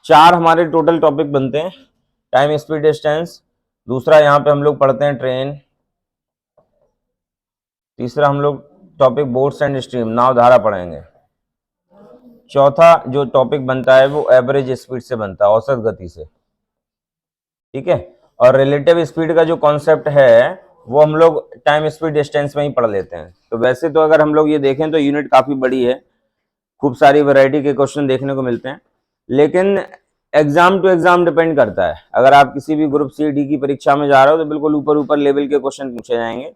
4 हमारे total topic बनते हैं, टाइम, स्पीड, डिस्टेंस। दूसरा यहाँ पे हम लोग पढ़ते हैं ट्रेन। तीसरा हम लोग टॉपिक बोट्स एंड स्ट्रीम, नाव धारा पढ़ेंगे। चौथा जो टॉपिक बनता है वो एवरेज स्पीड से बनता है, औसत गति से, ठीक है। और रिलेटिव स्पीड का जो कॉन्सेप्ट है वो हम लोग टाइम, स्पीड, डिस्टेंस में ही पढ़ लेते हैं। तो वैसे तो अगर हम लोग ये देखें तो यूनिट काफी बड़ी है, खूब सारी वैरायटी के क्वेश्चन देखने को मिलते हैं, लेकिन एग्जाम टू एग्जाम डिपेंड करता है। अगर आप किसी भी ग्रुप सी डी की परीक्षा में जा रहे हो तो बिल्कुल ऊपर ऊपर लेवल के क्वेश्चन पूछे जाएंगे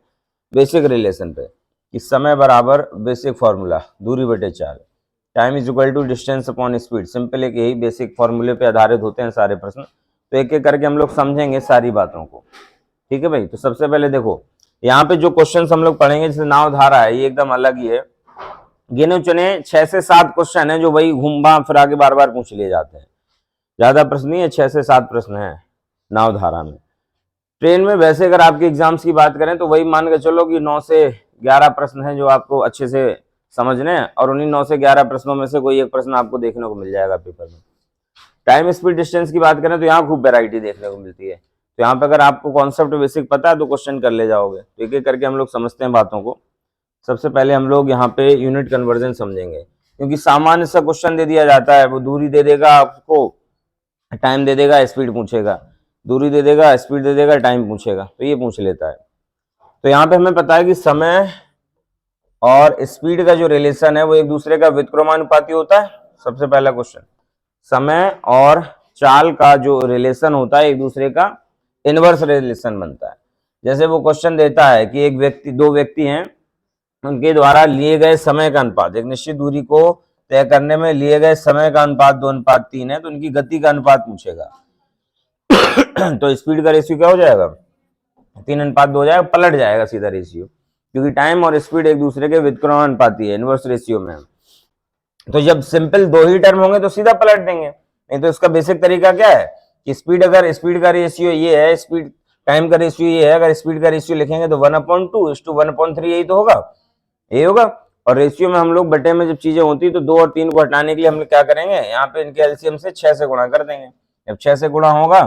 बेसिक रिलेशन पे, कि समय बराबर बेसिक फॉर्मूला दूरी बटे चाल, time is equal to distance upon speed, simple एक यही बेसिक फॉर्मूले पे आधारित होते हैं सारे प्रश्न। तो एक एक करके हम लोग समझेंगे सारी बातों को, ठीक है भाई। तो सबसे पहले देखो यहाँ पे जो क्वेश्चन हम लोग पढ़ेंगे, जैसे नाव धारा है, ये एकदम अलग ही है। गिने चुने 6 से 7 क्वेश्चन है जो वही घूम फिरा के बार बार पूछ लिए जाते हैं, ज्यादा प्रश्न नहीं है, 6 से 7 प्रश्न है नाव धारा में। ट्रेन में वैसे अगर आपके एग्जाम्स की बात करें तो वही मान के चलो कि 9 से 11 प्रश्न हैं जो आपको अच्छे से समझने हैं, और उन्हीं 9 से 11 प्रश्नों में से कोई एक प्रश्न आपको देखने को मिल जाएगा पेपर में। टाइम, स्पीड, डिस्टेंस की बात करें तो यहाँ खूब वैरायटी देखने को मिलती है। तो यहाँ पे अगर आपको कॉन्सेप्ट बेसिक पता है तो क्वेश्चन कर ले जाओगे। तो एक एक करके हम लोग समझते हैं बातों को। सबसे पहले हम लोग यहाँ पे यूनिट कन्वर्जन समझेंगे, क्योंकि सामान्य सा क्वेश्चन दे दिया जाता है, वो दूरी दे देगा आपको, टाइम दे देगा, स्पीड पूछेगा, दूरी दे देगा, स्पीड दे देगा, टाइम पूछेगा, तो ये पूछ लेता है। तो यहाँ पे हमें पता है कि समय और स्पीड का जो रिलेशन है वो एक दूसरे का व्युत्क्रमानुपाती होता है। सबसे पहला क्वेश्चन, समय और चाल का जो रिलेशन होता है एक दूसरे का इनवर्स रिलेशन बनता है। जैसे वो क्वेश्चन देता है कि एक व्यक्ति, दो व्यक्ति हैं, उनके द्वारा लिए गए समय का अनुपात, एक निश्चित दूरी को तय करने में लिए गए समय का अनुपात 2:3 है, तो उनकी गति का अनुपात पूछेगा। तो स्पीड का रेशियो क्या हो जाएगा, 3:2 हो जाएगा, पलट जाएगा सीधा रेशियो, क्योंकि टाइम और स्पीड एक दूसरे के व्युत्क्रमानुपाती है, इनवर्स रेशियो में। तो जब सिंपल 2 ही टर्म होंगे तो सीधा पलट देंगे, नहीं तो इसका बेसिक तरीका क्या है कि स्पीड, अगर स्पीड का रेशियो ये है, स्पीड टाइम का रेशियो ये है, अगर स्पीड का रेशियो लिखेंगे तो 1/2:1/3 यही तो होगा, ये होगा। और रेशियो में हम लोग बटे में जब चीजें होती है तो 2 और 3 को हटाने के लिए हम लोग क्या करेंगे, यहाँ पे इनके एलसीएम से 6 से गुणा कर देंगे। जब 6 से गुणा होगा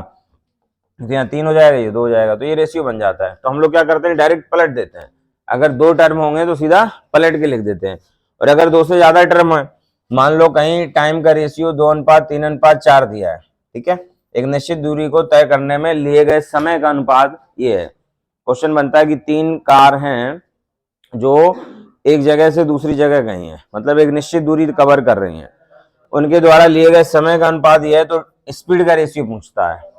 तो यहाँ 3 हो जाएगा, ये 2 हो जाएगा, तो ये रेशियो बन जाता है। तो हम लोग क्या करते हैं, डायरेक्ट पलट देते हैं। अगर 2 टर्म होंगे तो सीधा पलट के लिख देते हैं, और अगर 2 से ज्यादा टर्म है, मान लो कहीं टाइम का रेशियो 2:3:4 दिया है, ठीक है, एक निश्चित दूरी को तय करने में लिए गए समय का अनुपात ये है। क्वेश्चन बनता है कि 3 कार हैं जो एक जगह से दूसरी जगह गई हैं, मतलब एक निश्चित दूरी कवर कर रही हैं, उनके द्वारा लिए गए समय का अनुपात यह है, तो स्पीड का रेशियो पूछता है।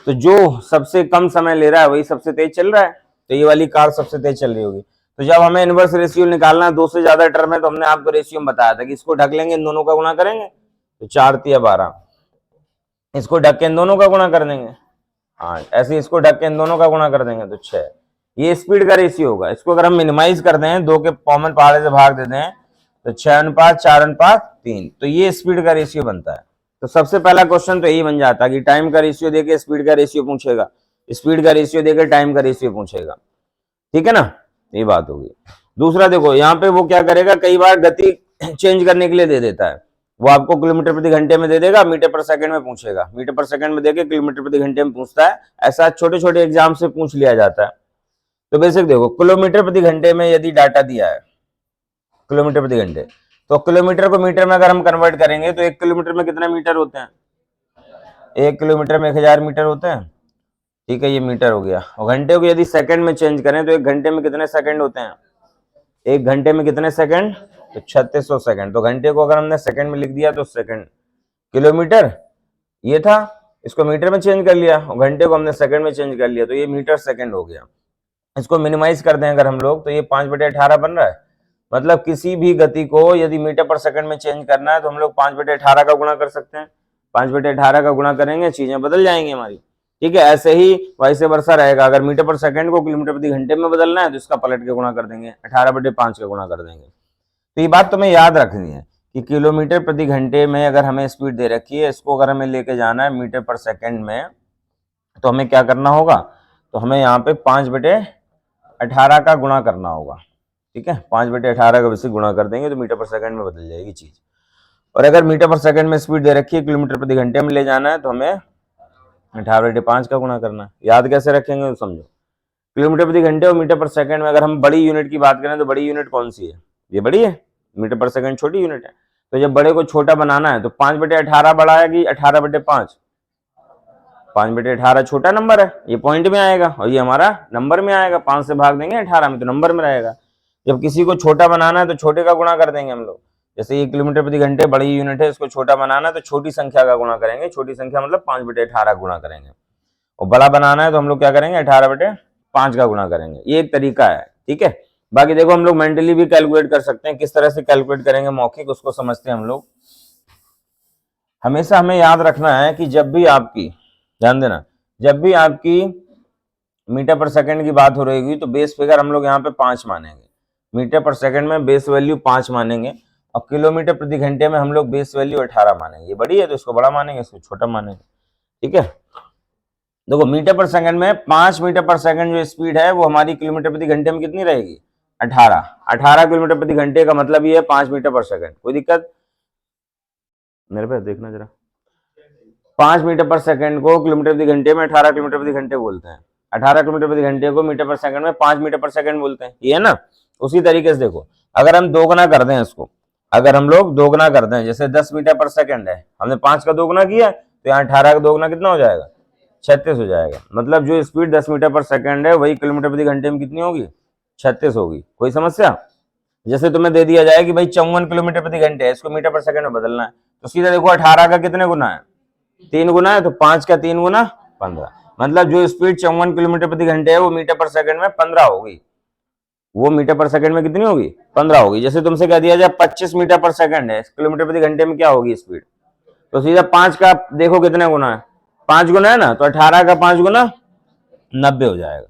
तो जो सबसे कम समय ले रहा है वही सबसे तेज चल रहा है, तो ये वाली कार सबसे तेज चल रही होगी। तो जब हमें इनवर्स रेशियो निकालना है, 2 से ज्यादा टर्म है, तो हमने आपको रेशियो बताया था कि इसको ढक लेंगे, इन दोनों का गुणा करेंगे तो 4×3=12, इसको ढक के इन दोनों का गुणा कर देंगे 8, ऐसे इसको ढक के इन दोनों का गुणा कर देंगे तो 6। ये स्पीड का रेशियो होगा। इसको अगर हम मिनिमाइज कर दें, 2 के कॉमन पहाड़े से भाग दे दें तो 6:4:3, तो ये स्पीड का रेशियो बनता है। तो सबसे पहला क्वेश्चन तो यही बन जाता है कि टाइम का रेशियो देके स्पीड का रेशियो पूछेगा, स्पीड का रेशियो देके टाइम का रेशियो पूछेगा, ठीक है ना, ये बात होगी। दूसरा देखो, यहाँ पे वो क्या करेगा, कई बार गति चेंज करने के लिए दे देता है, वो आपको किलोमीटर प्रति घंटे में दे देगा, मीटर पर सेकंड में पूछेगा, मीटर पर सेकंड में देके किलोमीटर प्रति घंटे में पूछता है। ऐसा छोटे छोटे एग्जाम से पूछ लिया जाता है। तो बेसिक देखो, किलोमीटर प्रति घंटे में यदि डाटा दिया है किलोमीटर प्रति घंटे, तो किलोमीटर को मीटर में अगर हम कन्वर्ट करेंगे तो 1 किलोमीटर में कितने मीटर होते हैं, 1 किलोमीटर में 1000 मीटर होते हैं, ठीक है, ये मीटर हो गया। और घंटे को यदि सेकंड में चेंज करें तो 1 घंटे में कितने सेकंड होते हैं, 1 घंटे में कितने सेकंड, तो 3600 सेकंड। तो घंटे को अगर हमने सेकंड में लिख दिया तो सेकंड, किलोमीटर ये था, इसको मीटर में चेंज कर लिया, और घंटे को हमने सेकंड में चेंज कर लिया, तो ये मीटर सेकंड हो गया। इसको मिनिमाइज कर दें अगर हम लोग तो ये 5/18 बन रहा है। मतलब किसी भी गति को यदि मीटर पर सेकंड में चेंज करना है तो हम लोग 5/18 का गुणा कर सकते हैं। 5/18 का गुणा करेंगे, चीजें बदल जाएंगी हमारी, ठीक है। ऐसे ही वैसे वर्षा रहेगा, अगर मीटर पर सेकंड को किलोमीटर प्रति घंटे में बदलना है तो इसका पलट के गुणा कर देंगे, 18/5 का गुणा कर देंगे। तो ये बात तुम्हें याद रखनी है कि किलोमीटर प्रति घंटे में अगर हमें स्पीड दे रखी है, इसको अगर हमें लेके जाना है मीटर पर सेकंड में, तो हमें क्या करना होगा, तो हमें यहाँ पे 5/18 का गुणा करना होगा, ठीक है। 5/18 का वैसे गुणा कर देंगे तो मीटर पर सेकंड में बदल जाएगी चीज। और अगर मीटर पर सेकंड में स्पीड दे रखी है, किलोमीटर प्रति घंटे में ले जाना है, तो हमें 18/5 का गुणा करना है। याद कैसे रखेंगे तो समझो, किलोमीटर प्रति घंटे और मीटर पर सेकंड में अगर हम बड़ी यूनिट की बात करें तो बड़ी यूनिट कौन सी है? ये बड़ी है, मीटर पर सेकंड छोटी यूनिट है। तो जब बड़े को छोटा बनाना है तो 5/18 बड़ा है कि 18/5? 5/18 छोटा नंबर है, ये पॉइंट में आएगा और ये हमारा नंबर में आएगा। 5 से भाग देंगे 18 में तो नंबर में रहेगा। जब किसी को छोटा बनाना है तो छोटे का गुणा कर देंगे हम लोग। जैसे ये किलोमीटर प्रति घंटे बड़ी यूनिट है, इसको छोटा बनाना है तो छोटी संख्या का गुणा करेंगे। छोटी संख्या मतलब 5/18 गुणा करेंगे। और बड़ा बनाना है तो हम लोग क्या करेंगे? 18/5 का गुणा करेंगे। ये एक तरीका है, ठीक है। बाकी देखो हम लोग मेंटली भी कैलकुलेट कर सकते हैं। किस तरह से कैलकुलेट करेंगे मौखिक, उसको समझते हैं हम लोग। हमेशा हमें याद रखना है कि जब भी आपकी, ध्यान देना, जब भी आपकी मीटर पर सेकंड की बात हो रहेगी तो बेस फिगर हम लोग यहाँ पे 5 मानेंगे। मीटर पर सेकंड में बेस वैल्यू 5 मानेंगे और किलोमीटर प्रति घंटे में हम लोग बेस वैल्यू 18 मानेंगे। ये बड़ी है तो इसको बड़ा मानेंगे, इसको छोटा मानेंगे, ठीक है। देखो मीटर पर सेकंड में 5 मीटर पर सेकंड जो स्पीड है वो हमारी किलोमीटर प्रति घंटे में कितनी रहेगी? 18 किलोमीटर प्रति घंटे का मतलब ये है 5 मीटर पर सेकंड। कोई दिक्कत? मेरे पे देखना जरा। 5 मीटर पर सेकंड को किलोमीटर प्रति घंटे में 18 किलोमीटर प्रति घंटे बोलते हैं। 18 किलोमीटर प्रति घंटे को मीटर पर सेकंड में 5 मीटर पर सेकंड बोलते हैं, ये है ना। उसी तरीके से देखो, अगर हम दोगुना कर दें इसको, अगर हम लोग दोगुना कर दें, जैसे 10 मीटर पर सेकंड है, हमने 5 का दोगुना किया तो यहाँ 18 का दोगुना कितना हो जाएगा? 36 हो जाएगा। मतलब जो स्पीड 10 मीटर पर सेकंड है वही किलोमीटर प्रति घंटे में कितनी होगी? 36 होगी। कोई समस्या? जैसे तुम्हें दे दिया जाए कि भाई 54 किलोमीटर प्रति घंटे है, इसको मीटर पर सेकंड में बदलना है, तो सीधा देखो 18 का कितने गुना है? 3 गुना है, तो 5 का 3 गुना 15। मतलब जो स्पीड 54 किलोमीटर प्रति घंटे है वो मीटर पर सेकंड में 15 होगी। वो मीटर पर सेकंड में कितनी होगी? 15 होगी। जैसे तुमसे कह दिया जाए 25 मीटर पर सेकंड है, किलोमीटर प्रति घंटे में क्या होगी स्पीड? तो सीधा 5 का देखो कितने गुना है? 5 गुना है ना, तो 18 का 5 गुना 90 हो जाएगा,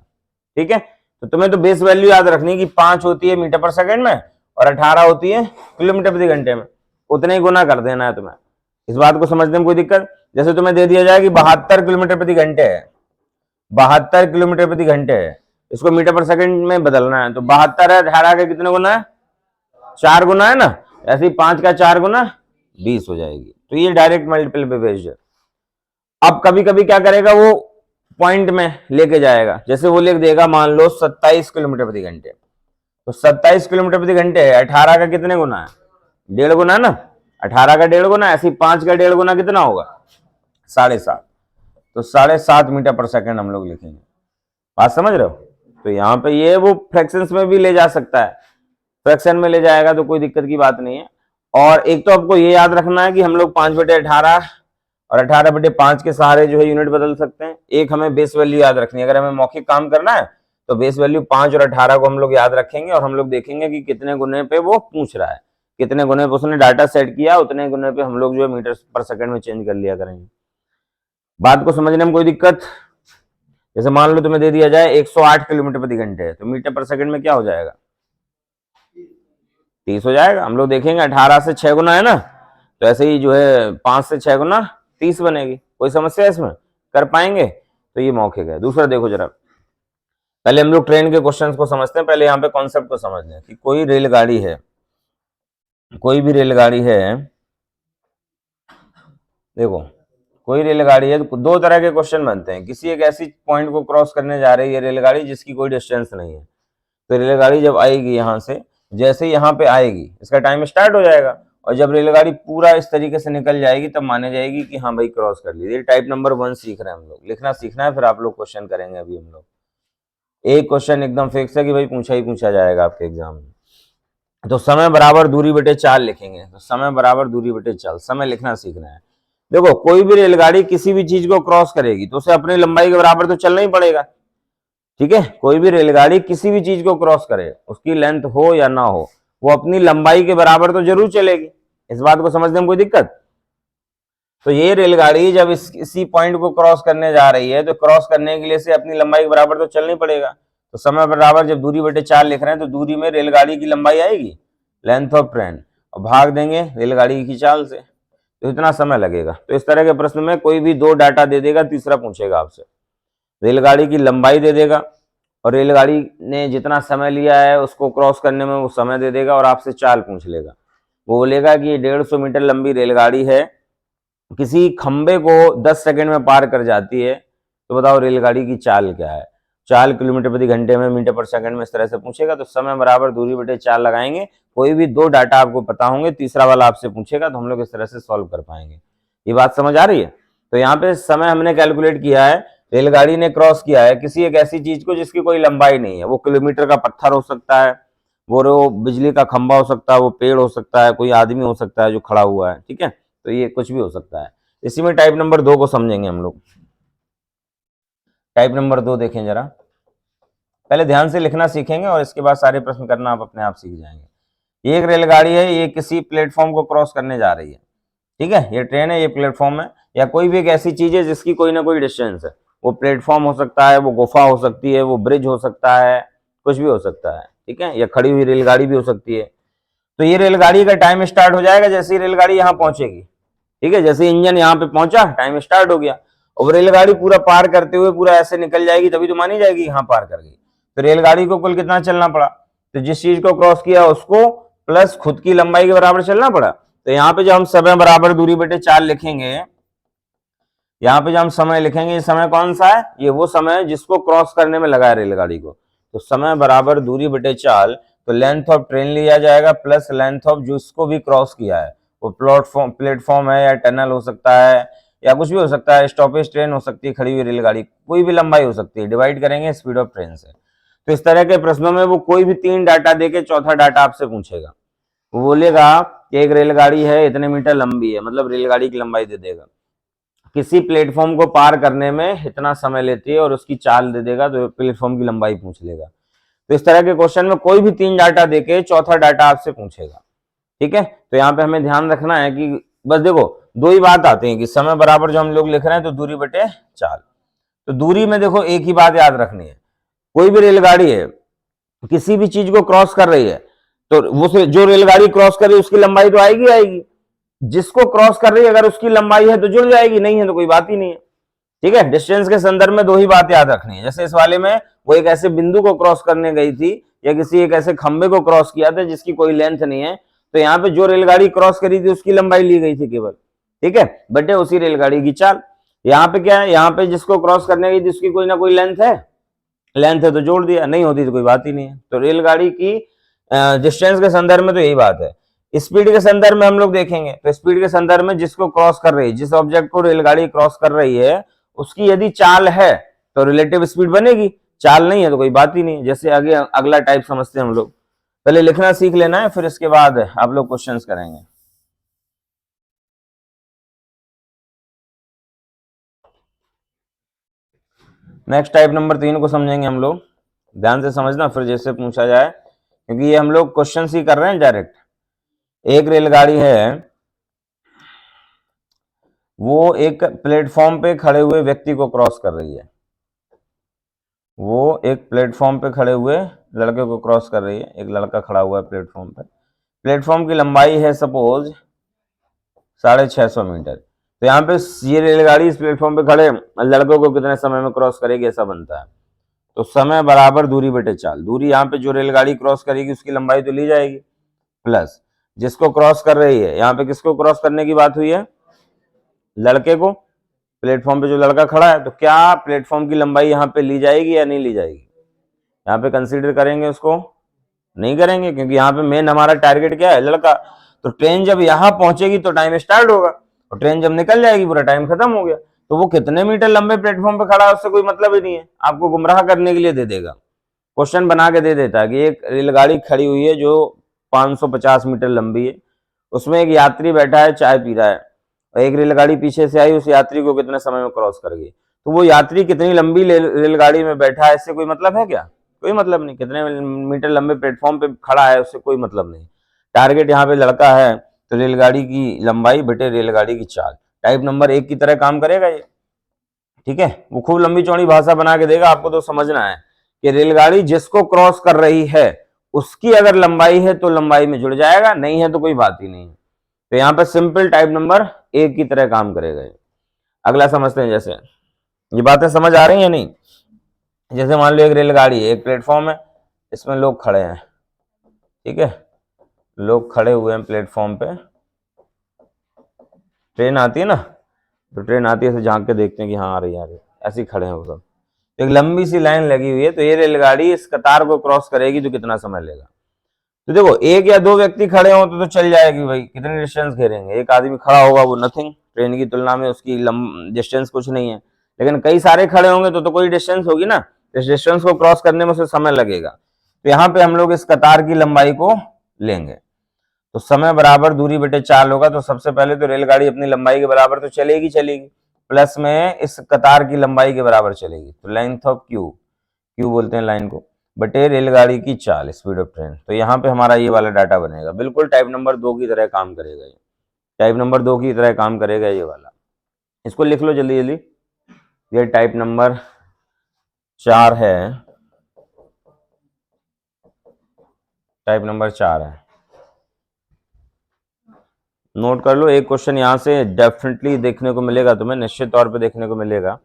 ठीक है। तो तुम्हें तो बेस वैल्यू याद रखनी कि 5 होती है मीटर पर सेकंड में और 18 होती है किलोमीटर प्रति घंटे में, उतने ही गुना कर देना है तुम्हें। इस बात को समझने में कोई दिक्कत? जैसे तुम्हें दे दिया जाए कि 72 किलोमीटर प्रति घंटे है, 72 किलोमीटर प्रति घंटे है, इसको मीटर पर सेकंड में बदलना है, तो 72 है 18 के कितने गुना है? 4 गुना है ना। ऐसे ही 5 का 4 गुना 20 हो जाएगी। तो ये डायरेक्ट मल्टीपल पे बेस्ड है। अब कभी कभी क्या करेगा वो, पॉइंट में लेके जाएगा। जैसे वो लिख देगा मान लो 27 किलोमीटर प्रति घंटे, तो 27 किलोमीटर प्रति घंटे है, 18 का कितने गुना है? 1.5 गुना है ना। 18 का 1.5 गुना, ऐसे 5 का 1.5 गुना कितना होगा? 7.5। तो 7.5 मीटर पर सेकंड हम लोग लिखेंगे। बात समझ रहे हो? तो यहाँ पे ये वो फ्रैक्शंस में भी ले जा सकता है, फ्रैक्शन में ले जाएगा तो कोई दिक्कत की बात नहीं है। और एक तो आपको ये याद रखना है कि हम लोग 5/18 और 18/5 के सहारे जो है यूनिट बदल सकते हैं। एक हमें बेस वैल्यू याद रखनी है, अगर हमें मौखिक काम करना है तो बेस वैल्यू 5 और 18 को हम लोग याद रखेंगे और हम लोग देखेंगे कि कितने गुने पे वो पूछ रहा है, कितने गुने पे उसने डाटा सेट किया, उतने गुने पे हम लोग जो है मीटर पर सेकंड में चेंज कर लिया करेंगे। बात को समझने में कोई दिक्कत? जैसे मान लो तुम्हें दे दिया जाए 108 किलोमीटर प्रति घंटे है, तो मीटर पर सेकंड में क्या हो जाएगा? 30 हो जाएगा। हम लोग देखेंगे 18 से 6 गुना है ना, तो ऐसे ही जो है 5 से 6 गुना 30 बनेगी। कोई समस्या है इसमें? कर पाएंगे? तो ये मौखिक है। दूसरा देखो जरा, पहले हम लोग ट्रेन के क्वेश्चंस को समझते हैं। पहले यहाँ पे कॉन्सेप्ट को समझ लें कि कोई रेलगाड़ी है, कोई भी रेलगाड़ी है, देखो कोई रेलगाड़ी है तो दो तरह के क्वेश्चन बनते हैं। किसी एक ऐसी पॉइंट को क्रॉस करने जा रही है रेलगाड़ी जिसकी कोई डिस्टेंस नहीं है, तो रेलगाड़ी जब आएगी यहाँ से, जैसे ही यहाँ पे आएगी इसका टाइम स्टार्ट हो जाएगा, और जब रेलगाड़ी पूरा इस तरीके से निकल जाएगी तब माने जाएगी कि हाँ भाई क्रॉस कर ली। टाइप नंबर 1 सीख रहे हैं हम लोग, लिखना सीखना है, फिर आप लोग क्वेश्चन करेंगे। अभी हम लोग एक क्वेश्चन एकदम फिक्स है कि भाई पूछा ही पूछा जाएगा आपके एग्जाम में। तो समय बराबर दूरी बटे चाल लिखेंगे। तो समय बराबर दूरी बटे चाल, समय लिखना सीखना है। देखो कोई भी रेलगाड़ी किसी भी चीज को क्रॉस करेगी तो उसे अपनी लंबाई के बराबर तो चलना ही पड़ेगा, ठीक है। कोई भी रेलगाड़ी किसी भी चीज को क्रॉस करे, उसकी लेंथ हो या ना हो, वो अपनी लंबाई के बराबर तो जरूर चलेगी। इस बात को समझने में कोई दिक्कत? तो ये रेलगाड़ी जब इसी पॉइंट को क्रॉस करने जा रही है तो क्रॉस करने के लिए से अपनी लंबाई के बराबर तो चलना ही पड़ेगा। तो समय बराबर जब दूरी बटे चाल लिख रहे हैं तो दूरी में रेलगाड़ी की लंबाई आएगी, लेंथ ऑफ ट्रेन, और भाग देंगे रेलगाड़ी की चाल से, तो इतना समय लगेगा। तो इस तरह के प्रश्न में कोई भी 2 डाटा दे देगा, तीसरा पूछेगा आपसे। रेलगाड़ी की लंबाई दे देगा और रेलगाड़ी ने जितना समय लिया है उसको क्रॉस करने में वो समय दे देगा और आपसे चाल पूछ लेगा। वो बोलेगा कि 150 मीटर लंबी रेलगाड़ी है, किसी खंबे को 10 सेकंड में पार कर जाती है, तो बताओ रेलगाड़ी की चाल क्या है। 4 किलोमीटर प्रति घंटे में, मीटर पर सेकंड में, इस तरह से पूछेगा। तो समय बराबर दूरी बटे चाल लगाएंगे, कोई भी 2 डाटा आपको पता होंगे, तीसरा वाला आपसे पूछेगा तो हम लोग इस तरह से सॉल्व कर पाएंगे। ये बात समझ आ रही है। तो यहाँ पे समय हमने कैलकुलेट किया है, रेलगाड़ी ने क्रॉस किया है किसी एक ऐसी चीज को जिसकी कोई लंबाई नहीं है। वो किलोमीटर का पत्थर हो सकता है, वो बिजली का खंभा हो सकता है, वो पेड़ हो सकता है, कोई आदमी हो सकता है जो खड़ा हुआ है, ठीक है। तो ये कुछ भी हो सकता है। इसी में टाइप नंबर 2 को समझेंगे हम लोग। टाइप नंबर 2 देखें जरा, पहले ध्यान से लिखना सीखेंगे और इसके बाद सारे प्रश्न करना आप अपने आप सीख जाएंगे। ये एक रेलगाड़ी है, ये किसी प्लेटफॉर्म को क्रॉस करने जा रही है, ठीक है। ये ट्रेन है, ये प्लेटफॉर्म है, या कोई भी एक ऐसी चीज है जिसकी कोई ना कोई डिस्टेंस है। वो प्लेटफॉर्म हो सकता है, वो गुफा हो सकती है, वो ब्रिज हो सकता है, कुछ भी हो सकता है, ठीक है। या खड़ी हुई रेलगाड़ी भी हो सकती है। तो ये रेलगाड़ी का टाइम स्टार्ट हो जाएगा जैसे ही रेलगाड़ी यहाँ पहुंचेगी, ठीक है। जैसे इंजन यहाँ पे पहुंचा, टाइम स्टार्ट हो गया, और रेलगाड़ी पूरा पार करते हुए पूरा ऐसे निकल जाएगी, तभी तो मानी जाएगी यहाँ पार कर गई। तो रेलगाड़ी को कुल कितना चलना पड़ा, तो जिस चीज को क्रॉस किया उसको प्लस खुद की लंबाई के बराबर चलना पड़ा। तो यहाँ पे जब हम समय बराबर दूरी बटे चाल लिखेंगे, यहाँ पे जब हम समय लिखेंगे, ये समय कौन सा है, ये वो समय है जिसको क्रॉस करने में लगा है रेलगाड़ी को। तो समय बराबर दूरी बटे चाल, तो लेंथ ऑफ ट्रेन लिया जाएगा प्लस लेंथ ऑफ जिसको भी क्रॉस किया है। वो प्लेटफॉर्म है या टनल हो सकता है या कुछ भी हो सकता है, स्टॉपेज ट्रेन हो सकती है, खड़ी हुई रेलगाड़ी, कोई भी लंबाई हो सकती है, डिवाइड करेंगे स्पीड ऑफ ट्रेन से। तो इस तरह के प्रश्नों में वो कोई भी 3 डाटा देके चौथा डाटा आपसे पूछेगा। वो बोलेगा कि एक रेलगाड़ी है, इतने मीटर लंबी है, मतलब रेलगाड़ी की लंबाई दे देगा, किसी प्लेटफॉर्म को पार करने में इतना समय लेती है और उसकी चाल दे देगा, तो प्लेटफॉर्म की लंबाई पूछ लेगा। तो इस तरह के क्वेश्चन में कोई भी 3 डाटा देके चौथा डाटा आपसे पूछेगा, ठीक है। तो यहाँ पे हमें ध्यान रखना है कि बस देखो 2 ही बात आती है कि समय बराबर जो हम लोग लिख रहे हैं तो दूरी बटे चाल। तो दूरी में देखो एक ही बात याद रखनी है, कोई भी रेलगाड़ी है किसी भी चीज को क्रॉस कर रही है, तो वो जो रेलगाड़ी क्रॉस कर रही है उसकी लंबाई तो आएगी आएगी, जिसको क्रॉस कर रही है अगर उसकी लंबाई है तो जुड़ जाएगी, नहीं है तो कोई बात ही नहीं है, ठीक है। डिस्टेंस के संदर्भ में 2 ही बात याद रखनी है। जैसे इस वाले में वो एक ऐसे बिंदु को क्रॉस करने गई थी या किसी एक ऐसे खंबे को क्रॉस किया था जिसकी कोई लेंथ नहीं है, तो यहाँ पे जो रेलगाड़ी क्रॉस करी थी उसकी लंबाई ली गई थी केवल, ठीक है, बटे उसी रेलगाड़ी की चाल। यहाँ पे क्या है, यहाँ पे जिसको क्रॉस करने गई थी उसकी कोई ना कोई लेंथ है तो जोड़ दिया, नहीं होती तो कोई बात ही नहीं है। तो रेलगाड़ी की डिस्टेंस के संदर्भ में तो यही बात है। स्पीड के संदर्भ में हम लोग देखेंगे, तो स्पीड के संदर्भ में जिसको क्रॉस कर रही है, जिस ऑब्जेक्ट को रेलगाड़ी क्रॉस कर रही है उसकी यदि चाल है तो रिलेटिव स्पीड बनेगी, चाल नहीं है तो कोई बात ही नहीं। जैसे आगे अगला टाइप समझते हैं हम लोग, पहले लिखना सीख लेना है, फिर इसके बाद आप लोग क्वेश्चंस करेंगे। नेक्स्ट टाइप नंबर 3 को समझेंगे हम लोग, ध्यान से समझना फिर जैसे पूछा जाए, क्योंकि ये हम लोग क्वेश्चन ही कर रहे हैं डायरेक्ट। एक रेलगाड़ी है, वो एक प्लेटफॉर्म पे खड़े हुए व्यक्ति को क्रॉस कर रही है, वो एक प्लेटफॉर्म पे खड़े हुए लड़के को क्रॉस कर रही है, एक लड़का खड़ा हुआ है प्लेटफॉर्म पे, प्लेटफॉर्म की लंबाई है सपोज 650 मीटर। तो यहाँ पे ये रेलगाड़ी इस प्लेटफॉर्म पे खड़े लड़कों को कितने समय में क्रॉस करेगी ऐसा बनता है। तो समय बराबर दूरी बटे चाल, दूरी यहाँ पे जो रेलगाड़ी क्रॉस करेगी उसकी लंबाई तो ली जाएगी प्लस जिसको क्रॉस कर रही है, यहाँ पे किसको क्रॉस करने की बात हुई है, लड़के को, प्लेटफॉर्म पे जो लड़का खड़ा है, तो क्या प्लेटफॉर्म की लंबाई यहाँ पे ली जाएगी या नहीं ली जाएगी, यहाँ पे कंसीडर करेंगे उसको, नहीं करेंगे, क्योंकि यहाँ पे मेन हमारा टारगेट क्या है, लड़का। तो ट्रेन जब यहाँ पहुंचेगी तो टाइम स्टार्ट होगा, और ट्रेन जब निकल जाएगी पूरा टाइम खत्म हो गया। तो वो कितने मीटर लंबे प्लेटफॉर्म पे खड़ा है उससे कोई मतलब ही नहीं है, आपको गुमराह करने के लिए दे देगा, क्वेश्चन बना के दे देता है कि एक रेलगाड़ी खड़ी हुई है जो 550 मीटर लंबी है, उसमें एक यात्री बैठा है चाय पी रहा है, और एक रेलगाड़ी पीछे से आई, उस यात्री को कितने समय में क्रॉस कर गई। तो वो यात्री कितनी लंबी रेलगाड़ी में बैठा है इससे कोई मतलब है क्या, कोई मतलब नहीं, कितने मीटर लंबे प्लेटफॉर्म पे खड़ा है उससे कोई मतलब नहीं। टारगेट यहाँ पे लड़का है, तो रेलगाड़ी की लंबाई बटे रेलगाड़ी की चाल, टाइप नंबर 1 की तरह काम करेगा ये, ठीक है। वो खूब लंबी चौड़ी भाषा बना के देगा, आपको तो समझना है कि रेलगाड़ी जिसको क्रॉस कर रही है उसकी अगर लंबाई है तो लंबाई में जुड़ जाएगा, नहीं है तो कोई बात ही नहीं। तो यहाँ पे सिंपल टाइप नंबर 1 की तरह काम करेगा। अगला समझते हैं, जैसे ये बातें समझ आ रही है नहीं, जैसे मान लो एक रेलगाड़ी है, एक प्लेटफॉर्म है, इसमें लोग खड़े हैं, ठीक है, लोग खड़े हुए हैं प्लेटफॉर्म पे, ट्रेन आती है ना, तो ट्रेन आती है, ऐसे झांक के देखते हैं कि हाँ आ रही है, ऐसे ही खड़े हैं वो सब। एक लंबी सी लाइन लगी हुई है, तो ये रेलगाड़ी इस कतार को क्रॉस करेगी तो कितना समय लेगा। तो देखो एक या दो व्यक्ति खड़े हो तो चल जाएगी भाई, कितने डिस्टेंस घेरेंगे, एक आदमी खड़ा होगा वो नथिंग, ट्रेन की तुलना में उसकी डिस्टेंस कुछ नहीं है। लेकिन कई सारे खड़े होंगे तो कोई डिस्टेंस होगी ना, इस डिस्टेंस को क्रॉस करने में उसे समय लगेगा। तो यहाँ पे हम लोग इस कतार की लंबाई को लेंगे, तो समय बराबर दूरी बटे 4 होगा। तो सबसे पहले तो रेलगाड़ी अपनी लंबाई के बराबर तो चलेगी, प्लस में इस कतार की लंबाई के बराबर चलेगी, तो लेंथ ऑफ क्यू, क्यू बोलते हैं लाइन को, बटे रेलगाड़ी की चाल, स्पीड ऑफ ट्रेन। तो यहाँ पे हमारा ये वाला डाटा बनेगा, बिल्कुल टाइप नंबर 2 की तरह काम करेगा ये, टाइप नंबर 2 की तरह काम करेगा ये वाला। इसको लिख लो जल्दी जल्दी, ये टाइप नंबर 4 है, टाइप नंबर 4 है, नोट कर लो। एक क्वेश्चन यहाँ से डेफिनेटली देखने को मिलेगा तुम्हें, निश्चित तौर पे देखने को मिलेगा।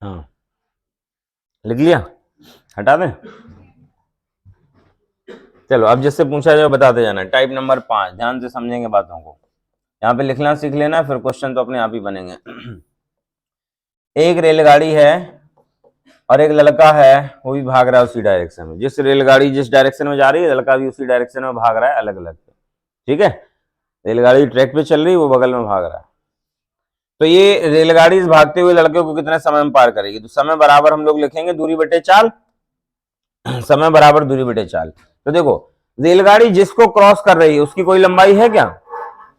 हाँ लिख लिया, हटा दें। चलो अब जिससे पूछा जाए बताते जाना। टाइप नंबर 5, ध्यान से समझेंगे बातों को, यहाँ पे लिखना सीख लेना, फिर क्वेश्चन तो अपने आप ही बनेंगे। एक रेलगाड़ी है और एक लड़का है, वो भी भाग रहा है उसी डायरेक्शन में, जिस रेलगाड़ी जिस डायरेक्शन में जा रही है लड़का भी उसी डायरेक्शन में भाग रहा है, अलग अलग। ठीक है, रेलगाड़ी ट्रैक पे चल रही है, वो बगल में भाग रहा है। तो ये रेलगाड़ी इस भागते हुए लड़के को कितने समय में पार करेगी, तो समय बराबर हम लोग लिखेंगे दूरी बटे चाल, समय बराबर दूरी बटे चाल। तो देखो रेलगाड़ी जिसको क्रॉस कर रही है उसकी कोई लंबाई है क्या,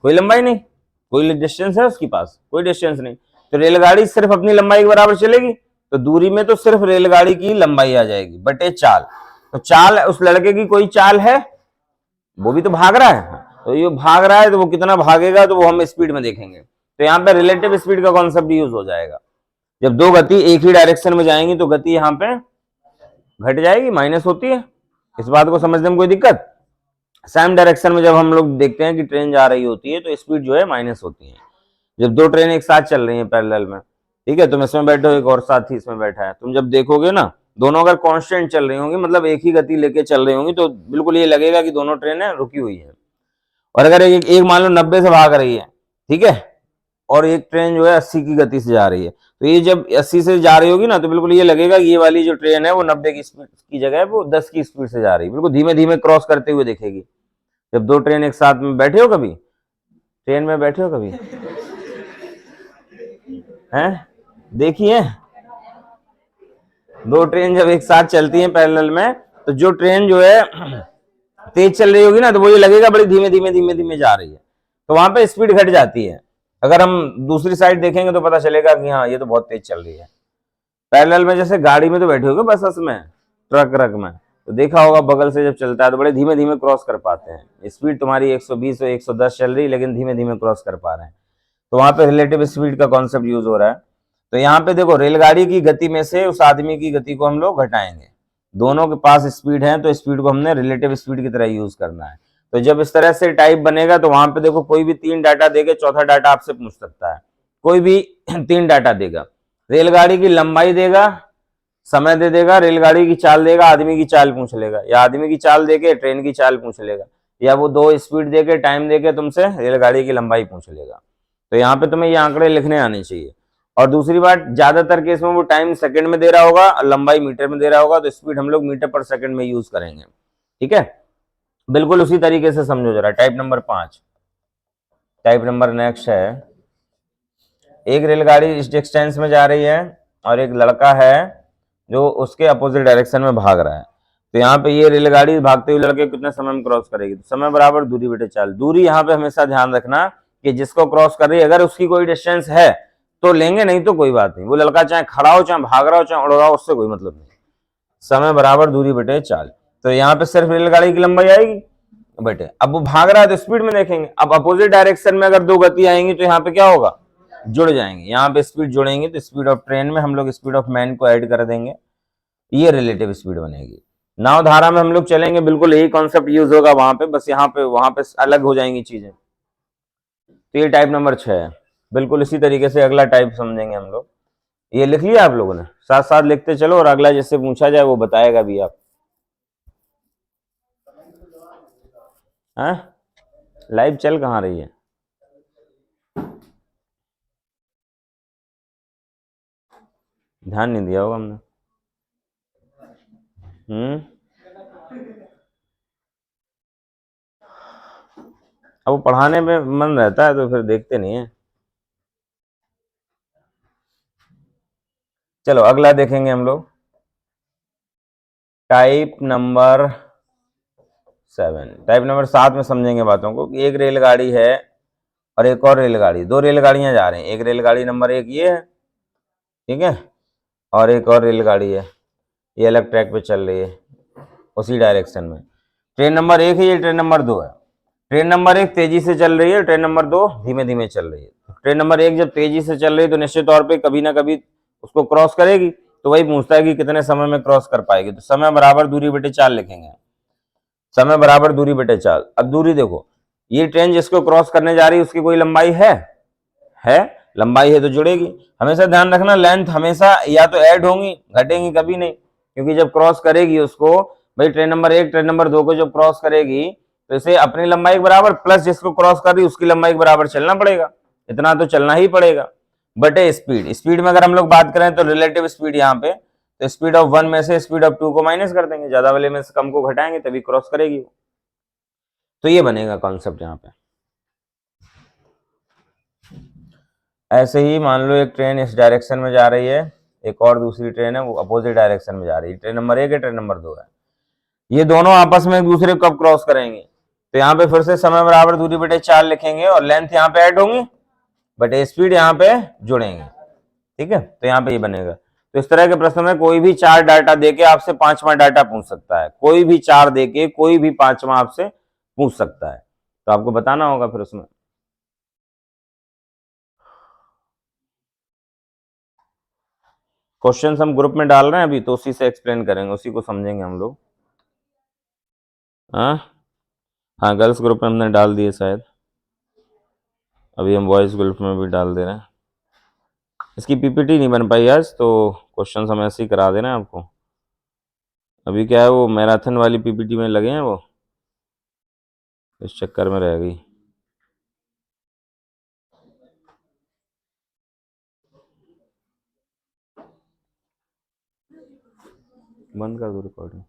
कोई लंबाई नहीं, कोई डिस्टेंस है उसके पास, कोई डिस्टेंस नहीं। तो रेलगाड़ी सिर्फ अपनी लंबाई के बराबर चलेगी, तो दूरी में तो सिर्फ रेलगाड़ी की लंबाई आ जाएगी बटे चाल। तो चाल उस लड़के की कोई चाल है, वो भी तो भाग रहा है, तो ये भाग रहा है तो वो कितना भागेगा तो वो हम स्पीड में देखेंगे। तो यहाँ पे रिलेटिव स्पीड का कॉन्सेप्ट यूज हो जाएगा। जब दो गति एक ही डायरेक्शन में जाएंगी तो गति यहाँ पे घट जाएगी, माइनस होती है, इस बात को समझने में कोई दिक्कत। सेम डायरेक्शन में जब हम लोग देखते हैं कि ट्रेन जा रही होती है तो स्पीड जो है माइनस होती है। जब दो ट्रेन एक साथ चल रही हैं पैरेलल में, ठीक है, तुम इसमें बैठे हो, एक और साथी इसमें बैठा है, तुम जब देखोगे ना दोनों अगर कांस्टेंट चल रही होंगी, मतलब एक ही गति लेके चल रही होंगी, तो बिल्कुल ये लगेगा कि दोनों ट्रेनें रुकी हुई है। और अगर एक मान लो 90 से भाग रही है, ठीक है, और एक ट्रेन जो है 80 की गति से जा रही है, तो ये जब 80 से जा रही होगी ना तो बिल्कुल ये लगेगा कि ये वाली जो ट्रेन है वो 90 की स्पीड की जगह वो 10 की स्पीड से जा रही है, बिल्कुल धीमे धीमे क्रॉस करते हुए दिखेगी। जब दो ट्रेन एक साथ में बैठे हो, कभी ट्रेन में बैठे हो कभी हैं, देखिए दो ट्रेन जब एक साथ चलती हैं पैरेलल में, तो जो ट्रेन जो है तेज चल रही होगी ना तो वो ये लगेगा बड़ी धीमे धीमे धीमे धीमे जा रही है, तो वहां पे स्पीड घट जाती है। अगर हम दूसरी साइड देखेंगे तो पता चलेगा कि हाँ ये तो बहुत तेज चल रही है। पैरेलल में जैसे गाड़ी में तो बैठे होगे बस में, ट्रक में, तो देखा होगा बगल से जब चलता है तो बड़े धीमे धीमे क्रॉस कर पाते हैं। स्पीड तुम्हारी 120 और 110 चल रही, लेकिन धीमे धीमे क्रॉस कर पा रहे हैं, तो वहां पे रिलेटिव स्पीड का कॉन्सेप्ट यूज हो रहा है। तो यहाँ पे देखो रेलगाड़ी की गति में से उस आदमी की गति को हम लोग घटाएंगे, दोनों के पास स्पीड है तो स्पीड को हमने रिलेटिव स्पीड की तरह यूज करना है। तो जब इस तरह से टाइप बनेगा तो वहां पे देखो कोई भी 3 डाटा देके चौथा डाटा आपसे पूछ सकता है, कोई भी 3 डाटा देगा, रेलगाड़ी की लंबाई देगा, समय दे देगा, रेलगाड़ी की चाल देगा, आदमी की चाल पूछ लेगा, या आदमी की चाल देके ट्रेन की चाल पूछ लेगा, या वो दो स्पीड देके टाइम देके तुमसे रेलगाड़ी की लंबाई पूछ लेगा। तो यहाँ पे तुम्हें ये आंकड़े लिखने आने चाहिए। और दूसरी बात, ज्यादातर केस में वो टाइम सेकंड में दे रहा होगा और लंबाई मीटर में दे रहा होगा, तो स्पीड हम लोग मीटर पर सेकंड में यूज करेंगे। ठीक है, बिल्कुल उसी तरीके से समझो जरा। Type number 5, type number next है, एक रेलगाड़ी इस डिस्टेंस में जा रही है और एक लड़का है जो उसके अपोजिट डायरेक्शन में भाग रहा है। तो यहाँ पे ये रेलगाड़ी भागते हुए लड़के कितने समय में क्रॉस करेगी, तो समय बराबर दूरी बटे चाल। दूरी यहाँ पे हमेशा ध्यान रखना कि जिसको क्रॉस कर रही है अगर उसकी कोई डिस्टेंस है तो लेंगे, नहीं तो कोई बात नहीं। वो लड़का चाहे खड़ा हो, चाहे भाग रहा हो, चाहे उड़ रहा हो, उससे कोई मतलब नहीं। समय बराबर दूरी बटे चाल। तो यहाँ पे सिर्फ रेलगाड़ी की लंबाई आएगी बेटे। अब वो भाग रहा है तो स्पीड में देखेंगे। अब अपोजिट डायरेक्शन में अगर दो गति आएंगी तो यहाँ पे क्या होगा, जुड़ जाएंगे। यहाँ पे स्पीड जुड़ेंगे तो स्पीड ऑफ ट्रेन में हम लोग स्पीड ऑफ मैन को ऐड कर देंगे, ये रिलेटिव स्पीड बनेगी। नाव धारा में हम लोग चलेंगे, बिल्कुल यही कॉन्सेप्ट यूज होगा वहां पे, बस यहाँ पे वहां पे अलग हो जाएंगी चीजें। तो ये टाइप नंबर 6 है। बिल्कुल इसी तरीके से अगला टाइप समझेंगे हम लोग। ये लिख लिया आप लोगों ने, साथ साथ लिखते चलो, और अगला जिससे पूछा जाए वो बताएगा भी आप। हाँ, लाइव चल कहाँ रही है? ध्यान नहीं दिया होगा हमने। अब वो पढ़ाने में मन रहता है तो फिर देखते नहीं है। चलो अगला देखेंगे हम लोग, टाइप नंबर 7। टाइप नंबर 7 में समझेंगे बातों को कि एक रेलगाड़ी है और एक और रेलगाड़ी, दो रेलगाड़ियां जा रही हैं। एक रेलगाड़ी नंबर 1 ये है, ठीक है, और एक और रेलगाड़ी है, ये अलग ट्रैक पे चल रही है उसी डायरेक्शन में। ट्रेन नंबर 1 है, ये ट्रेन नंबर 2 है। ट्रेन नंबर 1 तेजी से चल रही है, ट्रेन नंबर 2 धीमे धीमे चल रही है। ट्रेन नंबर 1 जब तेजी से चल रही है तो निश्चित तौर पे कभी ना कभी उसको क्रॉस करेगी, तो वही पूछता है कि कितने समय में क्रॉस कर पाएगी। तो समय बराबर दूरी बटे 4 लिखेंगे। समय बराबर दूरी बटे 4। अब दूरी देखो, ये ट्रेन जिसको क्रॉस करने जा रही है उसकी कोई लंबाई है लंबाई है तो जुड़ेगी। हमेशा ध्यान रखना, लेंथ हमेशा या तो ऐड होंगी, घटेंगी कभी नहीं, क्योंकि जब क्रॉस करेगी उसको, भाई ट्रेन नंबर 1 ट्रेन नंबर 2 को जब क्रॉस करेगी तो इसे अपनी लंबाई के बराबर प्लस जिसको क्रॉस कर रही है उसकी लंबाई के बराबर चलना पड़ेगा, इतना तो चलना ही पड़ेगा। बटे स्पीड, स्पीड में अगर हम लोग बात करें तो रिलेटिव स्पीड यहाँ पे, तो स्पीड ऑफ 1 में से स्पीड ऑफ 2 को माइनस कर देंगे, ज्यादा वाले में से कम को घटाएंगे तभी क्रॉस करेगी। तो ये बनेगा कॉन्सेप्ट यहाँ पे। ऐसे ही मान लो एक ट्रेन इस डायरेक्शन में जा रही है, एक और दूसरी ट्रेन है वो अपोजिट डायरेक्शन में जा रही है। ट्रेन नंबर 1 है, ट्रेन नंबर 2 है। ये दोनों आपस में एक दूसरे को कब क्रॉस करेंगे, तो यहाँ पे फिर से समय बराबर दूरी बटे 4 लिखेंगे और लेंथ यहाँ पे ऐड होंगी बटे स्पीड यहाँ पे जुड़ेंगे, ठीक है। तो यहाँ पे ये बनेगा। तो इस तरह के प्रश्न में कोई भी 4 डाटा देके आपसे 5वां डाटा पूछ सकता है, कोई भी 4 देके कोई भी 5वां आपसे पूछ सकता है, तो आपको बताना होगा फिर उसमें। क्वेश्चंस हम ग्रुप में डाल रहे हैं अभी, तो उसी से एक्सप्लेन करेंगे, उसी को समझेंगे हम लोग। हाँ हाँ, गर्ल्स ग्रुप में हमने डाल दिए शायद, अभी हम बॉयज ग्रुप में भी डाल दे रहे हैं। इसकी पीपीटी नहीं बन पाई आज, तो क्वेश्चंस हम ऐसे ही करा दे रहे हैं आपको। अभी क्या है, वो मैराथन वाली पीपीटी में लगे हैं, वो इस चक्कर में रह गई। बंद कर दो रिकॉर्डिंग।